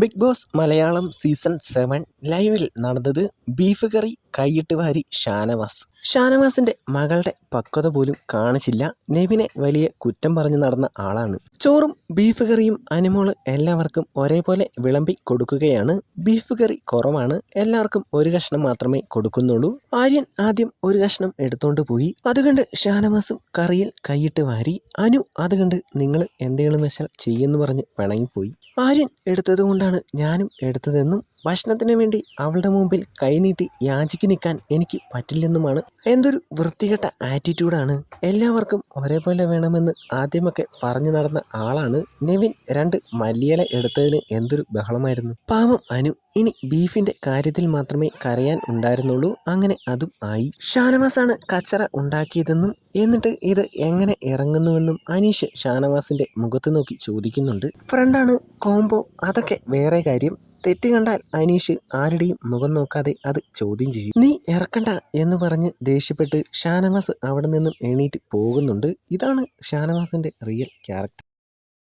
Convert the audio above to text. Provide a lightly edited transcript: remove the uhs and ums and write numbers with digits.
Big boss Malayalam season 7 ലൈവിൽ നടന്നത് beef കറി കൈയിട്ട് വാരി ഷാനവാസ്. ഷാനവാസിന്റെ മകളുടെ പക്വത പോലും കാണിച്ചില്ല. നെവിനെ വലിയ കുറ്റം പറഞ്ഞു നടന്ന ആളാണ്. ചോറും ബീഫ് കറിയും അനുമോള് എല്ലാവർക്കും ഒരേപോലെ വിളമ്പി കൊടുക്കുകയാണ്. ബീഫ് കറി കുറവാണ്, എല്ലാവർക്കും ഒരു കഷ്ണം മാത്രമേ കൊടുക്കുന്നുള്ളൂ. ആര്യൻ ആദ്യം ഒരു കഷ്ണം എടുത്തോണ്ട് പോയി. അതുകണ്ട് ഷാനവാസും കറിയിൽ കൈയിട്ട് വാരി. അനു അതുകണ്ട് നിങ്ങൾ എന്തെങ്കിലും വെച്ചാൽ ചെയ്യുമെന്ന് പറഞ്ഞ് പിണങ്ങിപ്പോയി. ആര്യൻ എടുത്തത് കൊണ്ടാണ് ഞാനും എടുത്തതെന്നും ഭക്ഷണത്തിന് വേണ്ടി അവളുടെ മുമ്പിൽ കൈനീട്ടി യാചിക്ക് നിൽക്കാൻ എനിക്ക് പറ്റില്ലെന്നുമാണ്. എന്തൊരു വൃത്തികെട്ട ആറ്റിറ്റ്യൂഡാണ്. എല്ലാവർക്കും ഒരേപോലെ വേണമെന്ന് ആദ്യമൊക്കെ പറഞ്ഞു നടന്ന ആളാണ് നെവിൻ. 2 മല്ലിയില എടുത്തതിന് എന്തൊരു ബഹളമായിരുന്നു. പാവം അനു. ഇനി ബീഫിന്റെ കാര്യത്തിൽ മാത്രമേ കരയാൻ ഉണ്ടായിരുന്നുള്ളൂ. അങ്ങനെ അതും ആയി. ഷാനവാസാണ് കച്ചറ ഉണ്ടാക്കിയതെന്നും എന്നിട്ട് ഇത് എങ്ങനെ ഇറങ്ങുന്നുവെന്നും അനീഷ് ഷാനവാസിന്റെ മുഖത്ത് നോക്കി ചോദിക്കുന്നുണ്ട്. ഫ്രണ്ടാണ് കോംബോ, അതൊക്കെ വേറെ കാര്യം. തെറ്റ് കണ്ടാൽ അനീഷ് ആരുടെയും മുഖം നോക്കാതെ അത് ചോദ്യം ചെയ്യും. നീ ഇറക്കണ്ട എന്ന് പറഞ്ഞ് ദേഷ്യപ്പെട്ട് ഷാനവാസ് അവിടെ നിന്നും എണീറ്റ് പോകുന്നുണ്ട്. ഇതാണ് ഷാനവാസിന്റെ റിയൽ ക്യാരക്ടർ.